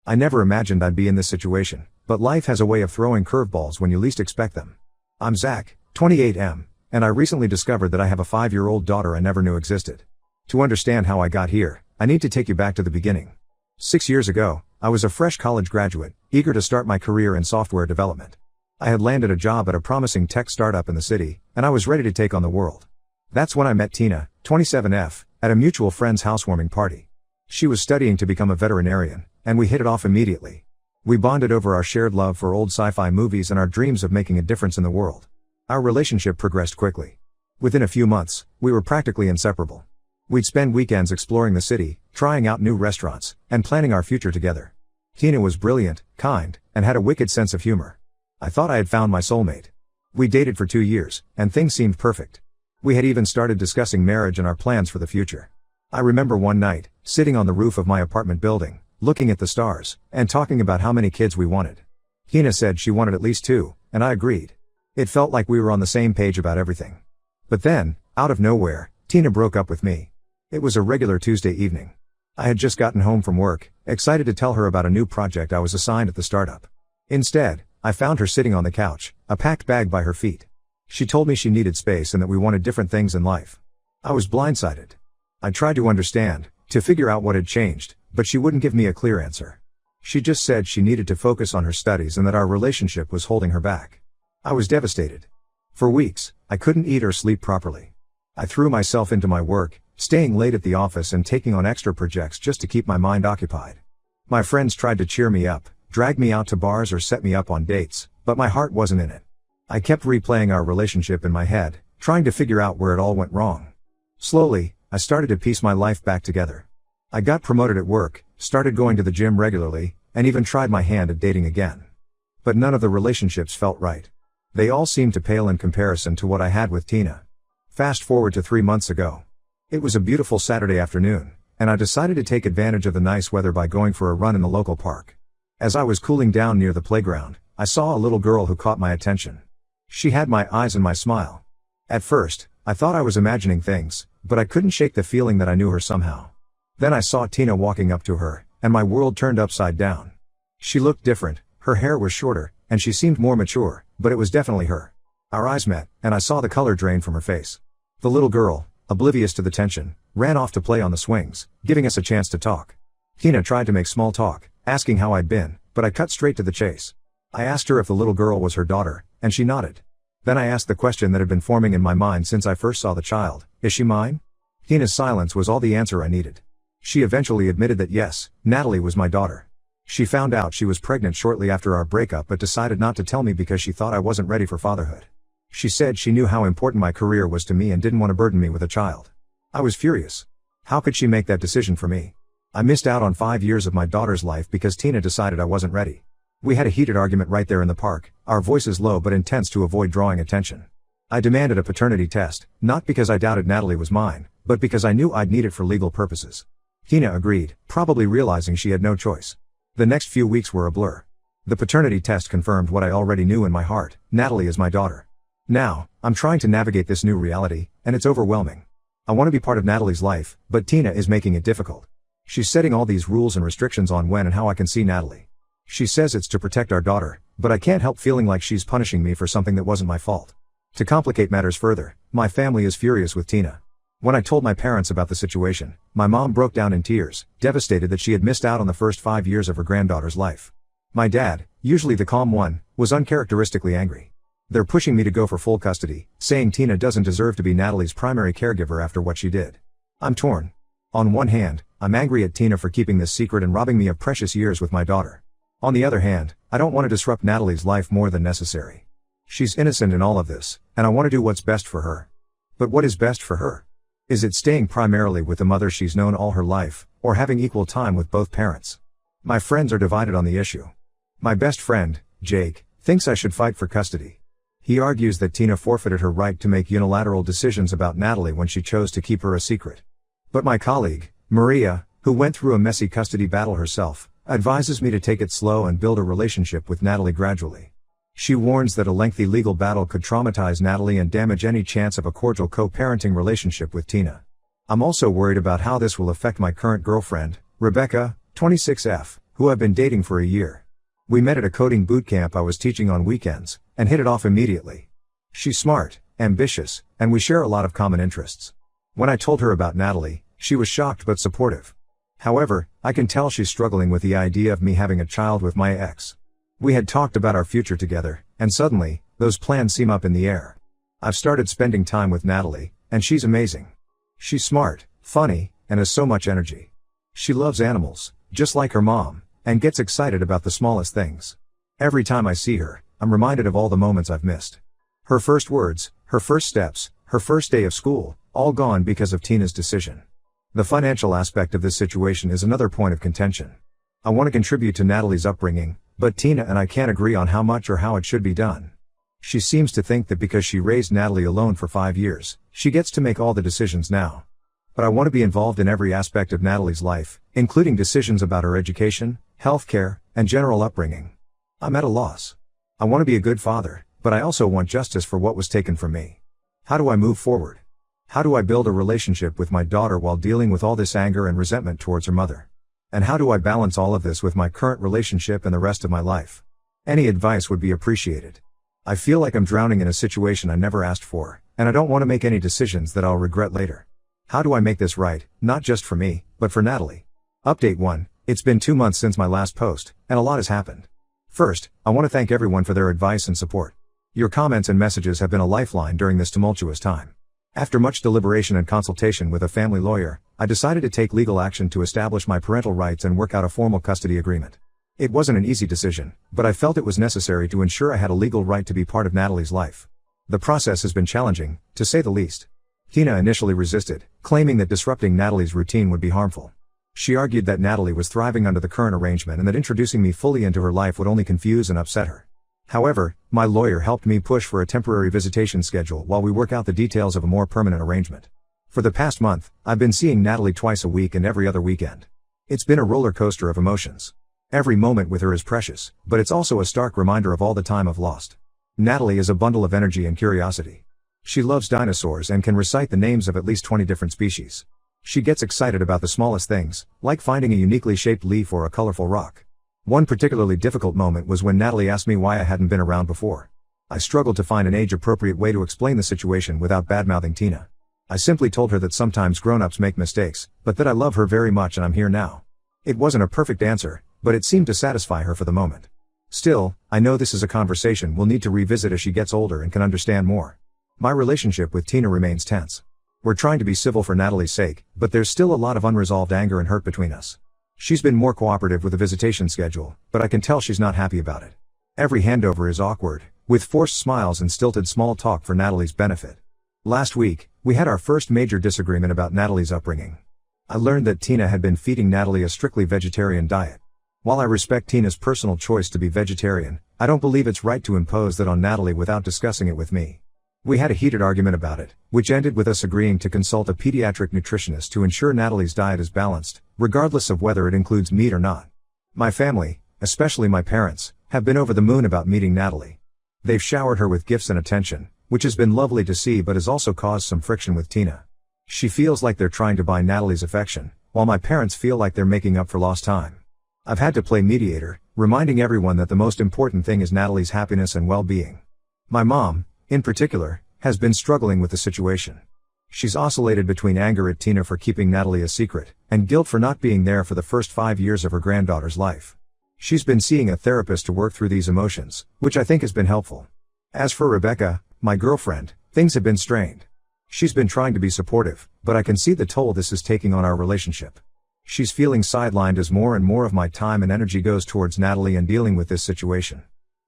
I never imagined I'd be in this situation, but life has a way of throwing curveballs when you least expect them. I'm Zach, 28M, and I recently discovered that I have a 5-year-old daughter I never knew existed. To understand how I got here, I need to take you back to the beginning. 6 years ago, I was a fresh college graduate, eager to start my career in software development. I had landed a job at a promising tech startup in the city, and I was ready to take on the world. That's when I met Tina, 27F, at a mutual friend's housewarming party. She was studying to become a veterinarian, and we hit it off immediately. We bonded over our shared love for old sci-fi movies and our dreams of making a difference in the world. Our relationship progressed quickly. Within a few months, we were practically inseparable. We'd spend weekends exploring the city, trying out new restaurants, and planning our future together. Tina was brilliant, kind, and had a wicked sense of humor. I thought I had found my soulmate. We dated for 2 years, and things seemed perfect. We had even started discussing marriage and our plans for the future. I remember one night, sitting on the roof of my apartment building, looking at the stars, and talking about how many kids we wanted. Tina said she wanted at least 2, and I agreed. It felt like we were on the same page about everything. But then, out of nowhere, Tina broke up with me. It was a regular Tuesday evening. I had just gotten home from work, excited to tell her about a new project I was assigned at the startup. Instead, I found her sitting on the couch, a packed bag by her feet. She told me she needed space and that we wanted different things in life. I was blindsided. I tried to understand, to figure out what had changed, but she wouldn't give me a clear answer. She just said she needed to focus on her studies and that our relationship was holding her back. I was devastated. For weeks, I couldn't eat or sleep properly. I threw myself into my work, staying late at the office and taking on extra projects just to keep my mind occupied. My friends tried to cheer me up, drag me out to bars or set me up on dates, but my heart wasn't in it. I kept replaying our relationship in my head, trying to figure out where it all went wrong. Slowly, I started to piece my life back together. I got promoted at work, started going to the gym regularly, and even tried my hand at dating again. But none of the relationships felt right. They all seemed to pale in comparison to what I had with Tina. Fast forward to 3 months ago. It was a beautiful Saturday afternoon, and I decided to take advantage of the nice weather by going for a run in the local park. As I was cooling down near the playground, I saw a little girl who caught my attention. She had my eyes and my smile. At first, I thought I was imagining things, but I couldn't shake the feeling that I knew her somehow. Then I saw Tina walking up to her, and my world turned upside down. She looked different, her hair was shorter, and she seemed more mature, but it was definitely her. Our eyes met, and I saw the color drain from her face. The little girl, oblivious to the tension, ran off to play on the swings, giving us a chance to talk. Tina tried to make small talk, asking how I'd been, but I cut straight to the chase. I asked her if the little girl was her daughter, and she nodded. Then I asked the question that had been forming in my mind since I first saw the child: is she mine? Tina's silence was all the answer I needed. She eventually admitted that yes, Natalie was my daughter. She found out she was pregnant shortly after our breakup but decided not to tell me because she thought I wasn't ready for fatherhood. She said she knew how important my career was to me and didn't want to burden me with a child. I was furious. How could she make that decision for me? I missed out on 5 years of my daughter's life because Tina decided I wasn't ready. We had a heated argument right there in the park, our voices low but intense to avoid drawing attention. I demanded a paternity test, not because I doubted Natalie was mine, but because I knew I'd need it for legal purposes. Tina agreed, probably realizing she had no choice. The next few weeks were a blur. The paternity test confirmed what I already knew in my heart: Natalie is my daughter. Now, I'm trying to navigate this new reality, and it's overwhelming. I want to be part of Natalie's life, but Tina is making it difficult. She's setting all these rules and restrictions on when and how I can see Natalie. She says it's to protect our daughter, but I can't help feeling like she's punishing me for something that wasn't my fault. To complicate matters further, my family is furious with Tina. When I told my parents about the situation, my mom broke down in tears, devastated that she had missed out on the first 5 years of her granddaughter's life. My dad, usually the calm one, was uncharacteristically angry. They're pushing me to go for full custody, saying Tina doesn't deserve to be Natalie's primary caregiver after what she did. I'm torn. On one hand, I'm angry at Tina for keeping this secret and robbing me of precious years with my daughter. On the other hand, I don't want to disrupt Natalie's life more than necessary. She's innocent in all of this, and I want to do what's best for her. But what is best for her? Is it staying primarily with the mother she's known all her life, or having equal time with both parents? My friends are divided on the issue. My best friend, Jake, thinks I should fight for custody. He argues that Tina forfeited her right to make unilateral decisions about Natalie when she chose to keep her a secret. But my colleague, Maria, who went through a messy custody battle herself, advises me to take it slow and build a relationship with Natalie gradually. She warns that a lengthy legal battle could traumatize Natalie and damage any chance of a cordial co-parenting relationship with Tina. I'm also worried about how this will affect my current girlfriend, Rebecca, 26F, who I've been dating for a year. We met at a coding boot camp I was teaching on weekends, and hit it off immediately. She's smart, ambitious, and we share a lot of common interests. When I told her about Natalie, she was shocked but supportive. However, I can tell she's struggling with the idea of me having a child with my ex. We had talked about our future together, and suddenly, those plans seem up in the air. I've started spending time with Natalie, and she's amazing. She's smart, funny, and has so much energy. She loves animals, just like her mom, and gets excited about the smallest things. Every time I see her, I'm reminded of all the moments I've missed. Her first words, her first steps, her first day of school, all gone because of Tina's decision. The financial aspect of this situation is another point of contention. I want to contribute to Natalie's upbringing, but Tina and I can't agree on how much or how it should be done. She seems to think that because she raised Natalie alone for 5 years, she gets to make all the decisions now. But I want to be involved in every aspect of Natalie's life, including decisions about her education, healthcare, and general upbringing. I'm at a loss. I want to be a good father, but I also want justice for what was taken from me. How do I move forward? How do I build a relationship with my daughter while dealing with all this anger and resentment towards her mother? And how do I balance all of this with my current relationship and the rest of my life? Any advice would be appreciated. I feel like I'm drowning in a situation I never asked for, and I don't want to make any decisions that I'll regret later. How do I make this right, not just for me, but for Natalie? Update 1. It's been 2 months since my last post, and a lot has happened. First, I want to thank everyone for their advice and support. Your comments and messages have been a lifeline during this tumultuous time. After much deliberation and consultation with a family lawyer, I decided to take legal action to establish my parental rights and work out a formal custody agreement. It wasn't an easy decision, but I felt it was necessary to ensure I had a legal right to be part of Natalie's life. The process has been challenging, to say the least. Tina initially resisted, claiming that disrupting Natalie's routine would be harmful. She argued that Natalie was thriving under the current arrangement and that introducing me fully into her life would only confuse and upset her. However, my lawyer helped me push for a temporary visitation schedule while we work out the details of a more permanent arrangement. For the past month, I've been seeing Natalie twice a week and every other weekend. It's been a roller coaster of emotions. Every moment with her is precious, but it's also a stark reminder of all the time I've lost. Natalie is a bundle of energy and curiosity. She loves dinosaurs and can recite the names of at least 20 different species. She gets excited about the smallest things, like finding a uniquely shaped leaf or a colorful rock. One particularly difficult moment was when Natalie asked me why I hadn't been around before. I struggled to find an age-appropriate way to explain the situation without bad-mouthing Tina. I simply told her that sometimes grown-ups make mistakes, but that I love her very much and I'm here now. It wasn't a perfect answer, but it seemed to satisfy her for the moment. Still, I know this is a conversation we'll need to revisit as she gets older and can understand more. My relationship with Tina remains tense. We're trying to be civil for Natalie's sake, but there's still a lot of unresolved anger and hurt between us. She's been more cooperative with the visitation schedule, but I can tell she's not happy about it. Every handover is awkward, with forced smiles and stilted small talk for Natalie's benefit. Last week, we had our first major disagreement about Natalie's upbringing. I learned that Tina had been feeding Natalie a strictly vegetarian diet. While I respect Tina's personal choice to be vegetarian, I don't believe it's right to impose that on Natalie without discussing it with me. We had a heated argument about it, which ended with us agreeing to consult a pediatric nutritionist to ensure Natalie's diet is balanced, regardless of whether it includes meat or not. My family, especially my parents, have been over the moon about meeting Natalie. They've showered her with gifts and attention, which has been lovely to see but has also caused some friction with Tina. She feels like they're trying to buy Natalie's affection, while my parents feel like they're making up for lost time. I've had to play mediator, reminding everyone that the most important thing is Natalie's happiness and well-being. My mom, in particular, has been struggling with the situation. She's oscillated between anger at Tina for keeping Natalie a secret, and guilt for not being there for the first 5 years of her granddaughter's life. She's been seeing a therapist to work through these emotions, which I think has been helpful. As for Rebecca, my girlfriend, things have been strained. She's been trying to be supportive, but I can see the toll this is taking on our relationship. She's feeling sidelined as more and more of my time and energy goes towards Natalie and dealing with this situation.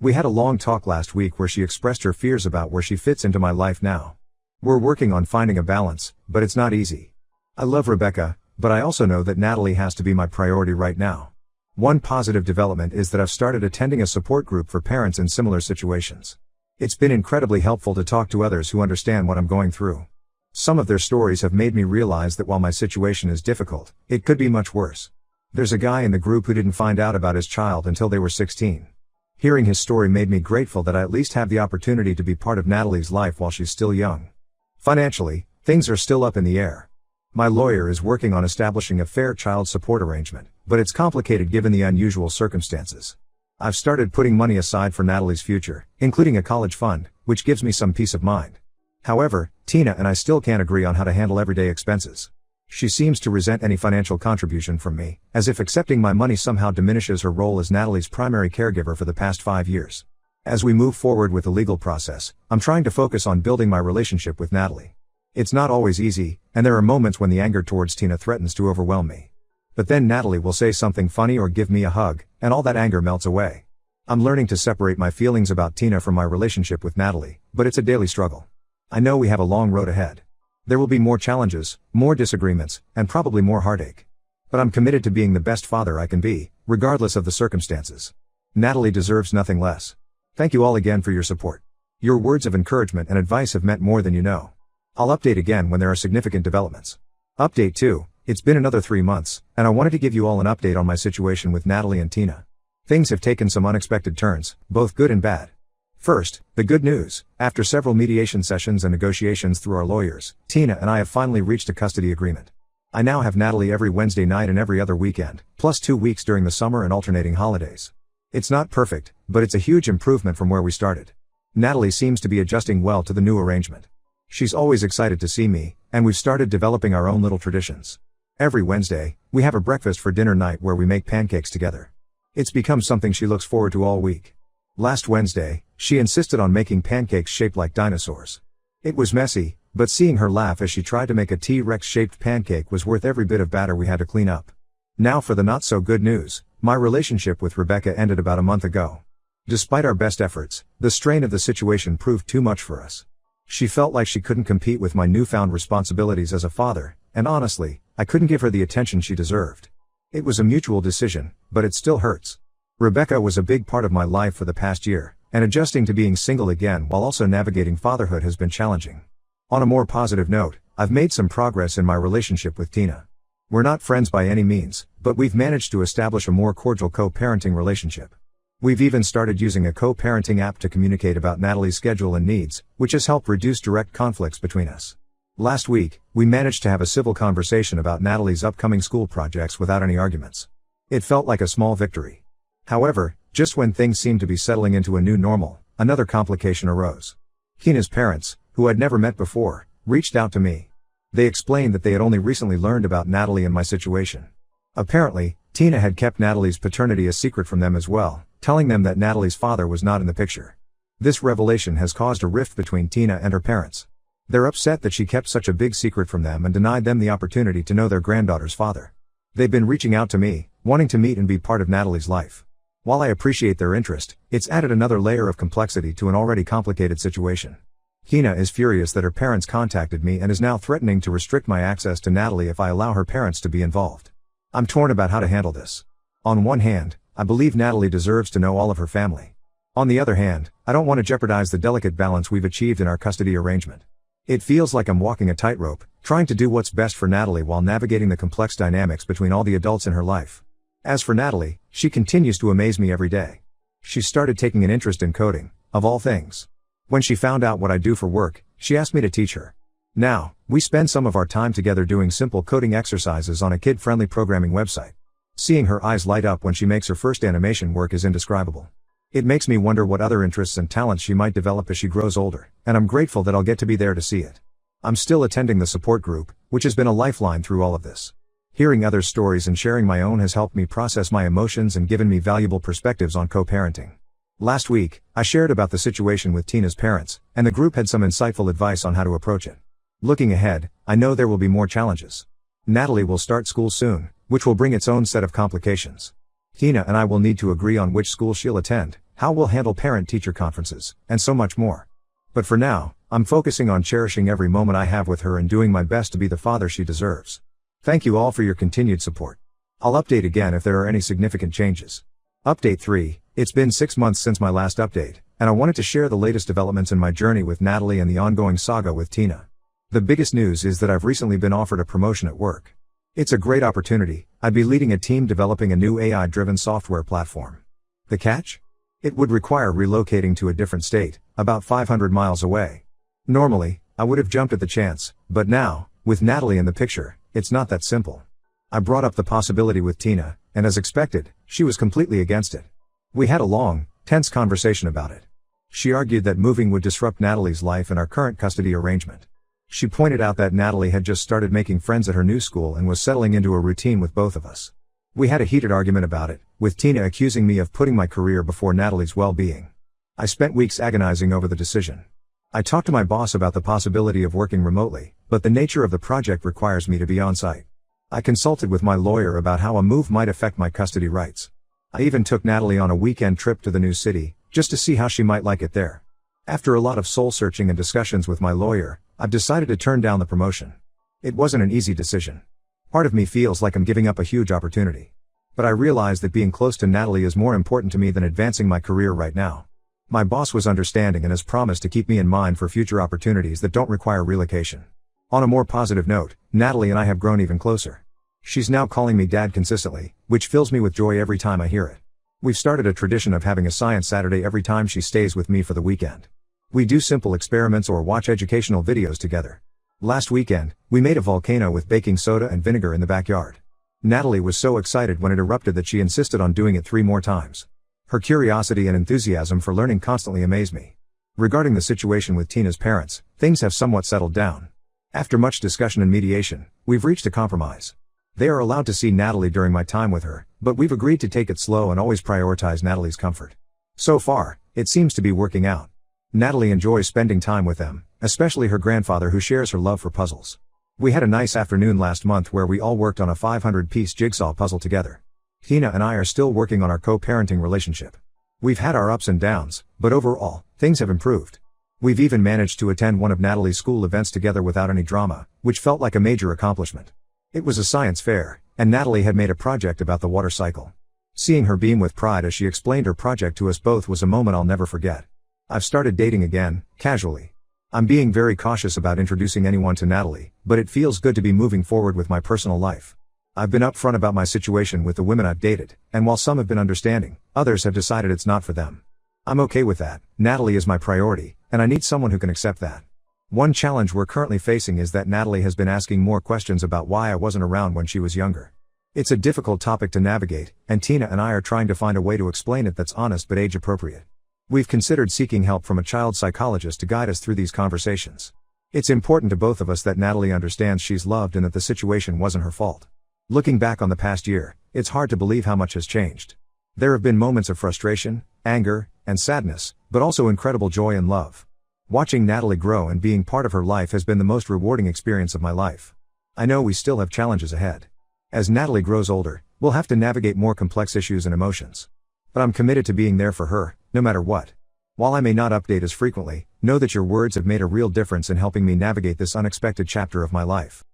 We had a long talk last week where she expressed her fears about where she fits into my life now. We're working on finding a balance, but it's not easy. I love Rebecca, but I also know that Natalie has to be my priority right now. One positive development is that I've started attending a support group for parents in similar situations. It's been incredibly helpful to talk to others who understand what I'm going through. Some of their stories have made me realize that while my situation is difficult, it could be much worse. There's a guy in the group who didn't find out about his child until they were 16. Hearing his story made me grateful that I at least have the opportunity to be part of Natalie's life while she's still young. Financially, things are still up in the air. My lawyer is working on establishing a fair child support arrangement, but it's complicated given the unusual circumstances. I've started putting money aside for Natalie's future, including a college fund, which gives me some peace of mind. However, Tina and I still can't agree on how to handle everyday expenses. She seems to resent any financial contribution from me, as if accepting my money somehow diminishes her role as Natalie's primary caregiver for the past 5 years. As we move forward with the legal process, I'm trying to focus on building my relationship with Natalie. It's not always easy, and there are moments when the anger towards Tina threatens to overwhelm me. But then Natalie will say something funny or give me a hug, and all that anger melts away. I'm learning to separate my feelings about Tina from my relationship with Natalie, but it's a daily struggle. I know we have a long road ahead. There will be more challenges, more disagreements, and probably more heartache. But I'm committed to being the best father I can be, regardless of the circumstances. Natalie deserves nothing less. Thank you all again for your support. Your words of encouragement and advice have meant more than you know. I'll update again when there are significant developments. Update 2. It's been another 3 months, and I wanted to give you all an update on my situation with Natalie and Tina. Things have taken some unexpected turns, both good and bad. First, the good news. After several mediation sessions and negotiations through our lawyers, Tina and I have finally reached a custody agreement. I now have Natalie every Wednesday night and every other weekend, plus 2 weeks during the summer and alternating holidays. It's not perfect, but it's a huge improvement from where we started. Natalie seems to be adjusting well to the new arrangement. She's always excited to see me, and we've started developing our own little traditions. Every Wednesday, we have a breakfast for dinner night where we make pancakes together. It's become something she looks forward to all week. Last Wednesday, she insisted on making pancakes shaped like dinosaurs. It was messy, but seeing her laugh as she tried to make a T-Rex shaped pancake was worth every bit of batter we had to clean up. Now for the not so good news. My relationship with Rebecca ended about a month ago. Despite our best efforts, the strain of the situation proved too much for us. She felt like she couldn't compete with my newfound responsibilities as a father, and honestly, I couldn't give her the attention she deserved. It was a mutual decision, but it still hurts. Rebecca was a big part of my life for the past year, and adjusting to being single again while also navigating fatherhood has been challenging. On a more positive note, I've made some progress in my relationship with Tina. We're not friends by any means, but we've managed to establish a more cordial co-parenting relationship. We've even started using a co-parenting app to communicate about Natalie's schedule and needs, which has helped reduce direct conflicts between us. Last week, we managed to have a civil conversation about Natalie's upcoming school projects without any arguments. It felt like a small victory. However, just when things seemed to be settling into a new normal, another complication arose. Tina's parents, who I'd never met before, reached out to me. They explained that they had only recently learned about Natalie and my situation. Apparently, Tina had kept Natalie's paternity a secret from them as well, telling them that Natalie's father was not in the picture. This revelation has caused a rift between Tina and her parents. They're upset that she kept such a big secret from them and denied them the opportunity to know their granddaughter's father. They've been reaching out to me, wanting to meet and be part of Natalie's life. While I appreciate their interest, it's added another layer of complexity to an already complicated situation. Tina is furious that her parents contacted me and is now threatening to restrict my access to Natalie if I allow her parents to be involved. I'm torn about how to handle this. On one hand, I believe Natalie deserves to know all of her family. On the other hand, I don't want to jeopardize the delicate balance we've achieved in our custody arrangement. It feels like I'm walking a tightrope, trying to do what's best for Natalie while navigating the complex dynamics between all the adults in her life. As for Natalie, she continues to amaze me every day. She's started taking an interest in coding, of all things. When she found out what I do for work, she asked me to teach her. Now, we spend some of our time together doing simple coding exercises on a kid-friendly programming website. Seeing her eyes light up when she makes her first animation work is indescribable. It makes me wonder what other interests and talents she might develop as she grows older, and I'm grateful that I'll get to be there to see it. I'm still attending the support group, which has been a lifeline through all of this. Hearing others' stories and sharing my own has helped me process my emotions and given me valuable perspectives on co-parenting. Last week, I shared about the situation with Tina's parents, and the group had some insightful advice on how to approach it. Looking ahead, I know there will be more challenges. Natalie will start school soon, which will bring its own set of complications. Tina and I will need to agree on which school she'll attend, how we'll handle parent-teacher conferences, and so much more. But for now, I'm focusing on cherishing every moment I have with her and doing my best to be the father she deserves. Thank you all for your continued support. I'll update again if there are any significant changes. Update 3. It's been 6 months since my last update, and I wanted to share the latest developments in my journey with Natalie and the ongoing saga with Tina. The biggest news is that I've recently been offered a promotion at work. It's a great opportunity. I'd be leading a team developing a new AI-driven software platform. The catch? It would require relocating to a different state, about 500 miles away. Normally, I would have jumped at the chance, but now, with Natalie in the picture, it's not that simple. I brought up the possibility with Tina, and as expected, she was completely against it. We had a long, tense conversation about it. She argued that moving would disrupt Natalie's life and our current custody arrangement. She pointed out that Natalie had just started making friends at her new school and was settling into a routine with both of us. We had a heated argument about it, with Tina accusing me of putting my career before Natalie's well-being. I spent weeks agonizing over the decision. I talked to my boss about the possibility of working remotely, but the nature of the project requires me to be on site. I consulted with my lawyer about how a move might affect my custody rights. I even took Natalie on a weekend trip to the new city, just to see how she might like it there. After a lot of soul-searching and discussions with my lawyer, I've decided to turn down the promotion. It wasn't an easy decision. Part of me feels like I'm giving up a huge opportunity. But I realize that being close to Natalie is more important to me than advancing my career right now. My boss was understanding and has promised to keep me in mind for future opportunities that don't require relocation. On a more positive note, Natalie and I have grown even closer. She's now calling me Dad consistently, which fills me with joy every time I hear it. We've started a tradition of having a science Saturday every time she stays with me for the weekend. We do simple experiments or watch educational videos together. Last weekend, we made a volcano with baking soda and vinegar in the backyard. Natalie was so excited when it erupted that she insisted on doing it 3 more times. Her curiosity and enthusiasm for learning constantly amaze me. Regarding the situation with Tina's parents, things have somewhat settled down. After much discussion and mediation, we've reached a compromise. They are allowed to see Natalie during my time with her, but we've agreed to take it slow and always prioritize Natalie's comfort. So far, it seems to be working out. Natalie enjoys spending time with them, especially her grandfather who shares her love for puzzles. We had a nice afternoon last month where we all worked on a 500-piece jigsaw puzzle together. Tina and I are still working on our co-parenting relationship. We've had our ups and downs, but overall, things have improved. We've even managed to attend one of Natalie's school events together without any drama, which felt like a major accomplishment. It was a science fair, and Natalie had made a project about the water cycle. Seeing her beam with pride as she explained her project to us both was a moment I'll never forget. I've started dating again, casually. I'm being very cautious about introducing anyone to Natalie, but it feels good to be moving forward with my personal life. I've been upfront about my situation with the women I've dated, and while some have been understanding, others have decided it's not for them. I'm okay with that. Natalie is my priority, and I need someone who can accept that. One challenge we're currently facing is that Natalie has been asking more questions about why I wasn't around when she was younger. It's a difficult topic to navigate, and Tina and I are trying to find a way to explain it that's honest but age appropriate. We've considered seeking help from a child psychologist to guide us through these conversations. It's important to both of us that Natalie understands she's loved and that the situation wasn't her fault. Looking back on the past year, it's hard to believe how much has changed. There have been moments of frustration, anger, and sadness, but also incredible joy and love. Watching Natalie grow and being part of her life has been the most rewarding experience of my life. I know we still have challenges ahead. As Natalie grows older, we'll have to navigate more complex issues and emotions. But I'm committed to being there for her, no matter what. While I may not update as frequently, know that your words have made a real difference in helping me navigate this unexpected chapter of my life.